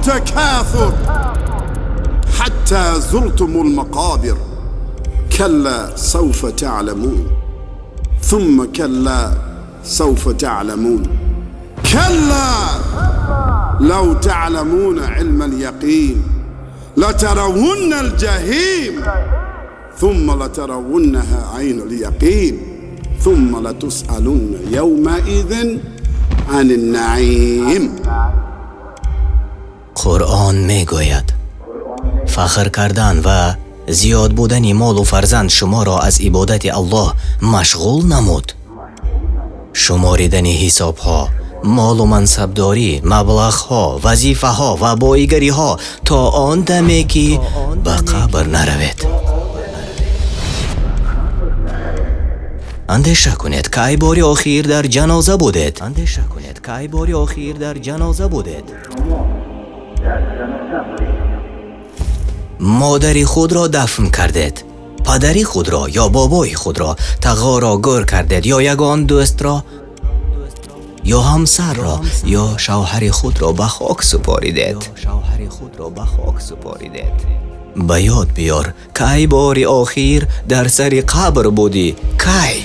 التكاثر حتى زرتم المقابر كلا سوف تعلمون ثم كلا سوف تعلمون كلا لو تعلمون علم اليقين لترون الجحيم ثم لترونها عين اليقين ثم لتسألن يومئذ عن النعیم. قرآن میگوید فخر کردن و زیاد بودن مال و فرزند شما را از عبادت الله مشغول نمود. شماریدن حساب ها، مال و منصبداری، مبلغ ها، وظیفه ها و بایگری ها تا آن دمی که به قبر نروید. اندیشه کنید که ای باری آخیر در جنازه بودید. مادری خود را دفن کردید، پدری خود را یا بابای خود را تقا را گر کردید، یا یگان دوست را یا همسر را یا شوهر خود را به خاک سپاریدید. به یاد بیار که ای باری آخیر در سر قبر بودی. کی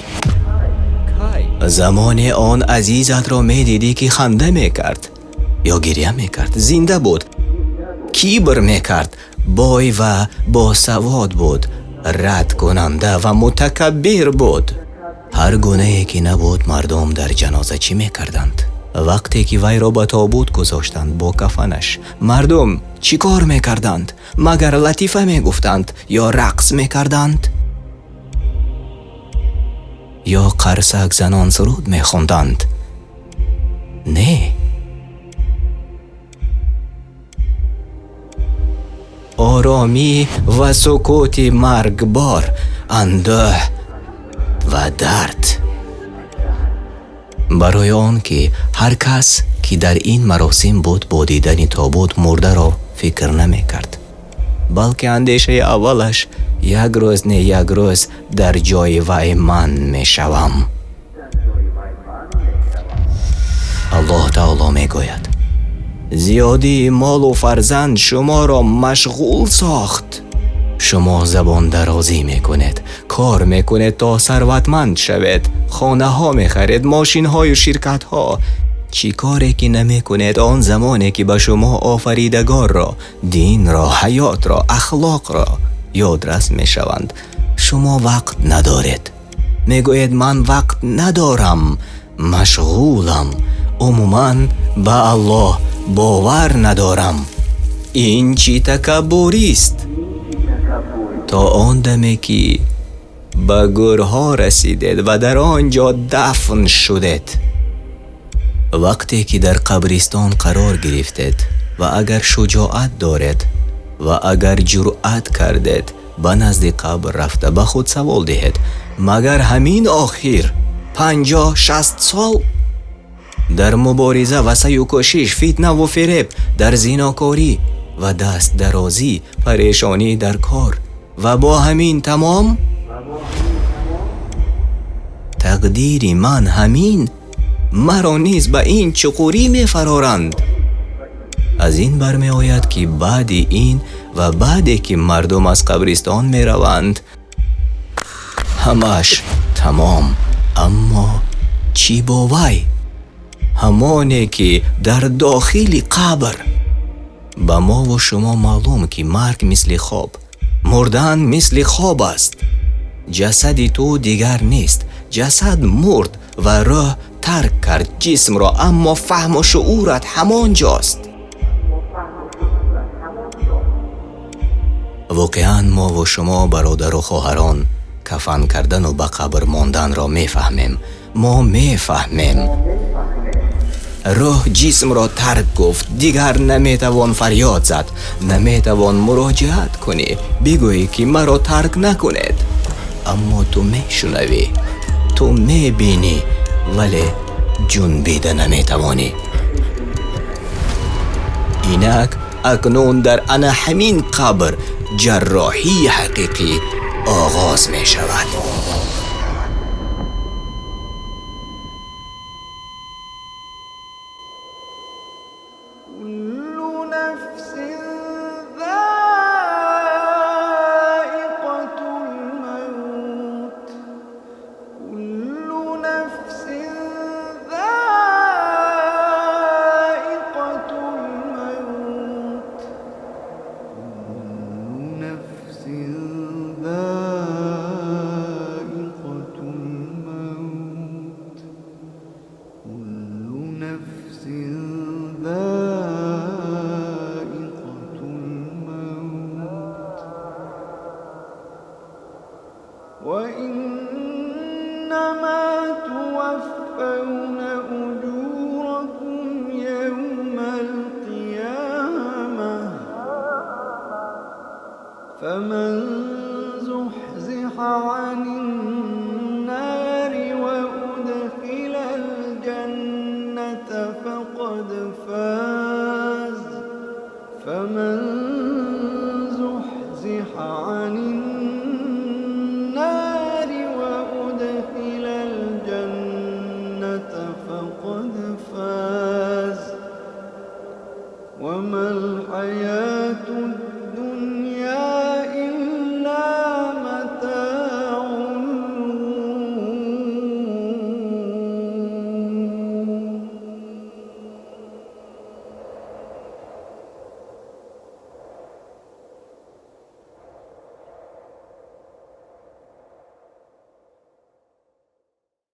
زمان آن عزیزت را می دیدی که خنده می کرد یا گریه می کرد، زنده بود، کیبر می کرد، بای و باسواد بود، رد کننده و متکبر بود. هر گناهی که نبود مردم در جنازه چی می کردند؟ وقتی که وی را به تابوت گذاشتند با کفنش، مردم چی کار می کردند؟ مگر لطیفه می گفتند یا رقص می کردند؟ یا قرصک زنان سرود می خوندند؟ نه. آرامی و سکوت مرگبار، اندوه و درد. برای آن که هر کس که در این مراسم بود با دیدن تابوت مرده را فکر نمی کرد، بلکه اندیشه اولش یک روز نه یک روز در جای وی من می شوم. الله تعالی می گوید زیادی مال و فرزند شما را مشغول ساخت. شما زبان درازی میکنید، کار میکنید تا ثروتمند شوید، خانه ها میخرید، ماشین های و شرکت ها. چی کاری که نمیکنید آن زمانی که به شما آفریدگار را، دین را، حیات را، اخلاق را یادرس میشوند شما وقت ندارید. میگوید من وقت ندارم، مشغولم، عموماً به الله باور ندارم. این چی تکبری است؟ تا آن دمی که به گورها رسیدید و در آنجا دفن شدید. وقتی که در قبرستان قرار گرفتید و اگر شجاعت دارید و اگر جرأت کردید به نزد قبر رفته به خود سوال دهید مگر همین آخر 50-60 سال در مبارزه و سعی و کوشش، فتنه و فریب، در زیناکاری و دست درازی، پریشانی در کار و با همین تمام تقدیر من همین، مرا نیز به این چقوری می فرارند. از این برمی آید که بعد این و بعدی که مردم از قبرستان می روند همش تمام. اما چی با وی؟ همانی که در داخل قبر. به ما و شما معلوم که مرگ مثل خواب، مردن مثل خواب است. جسد تو دیگر نیست، جسد مرد و روح ترک کرد جسم را، اما فهم و شعورت همان جاست. واقعا ما و شما برادر و خواهران کفن کردن و به قبر ماندن را میفهمیم. ما میفهمیم روح جسم را ترک گفت، دیگر نمیتوان فریاد زد، نمیتوان مراجعت کنی بگویی که مرا ترک نکنید. اما تو میشنوی، تو میبینی، ولی جنبیده نمیتوانی. اینک اکنون در انا همین قبر جراحی حقیقی آغاز می شود. كل نفس فمن زحزح عن النار وأدخل الجنة فقد فاز. فمن زحزح عن النار وأدخل الجنة فقد فاز. وما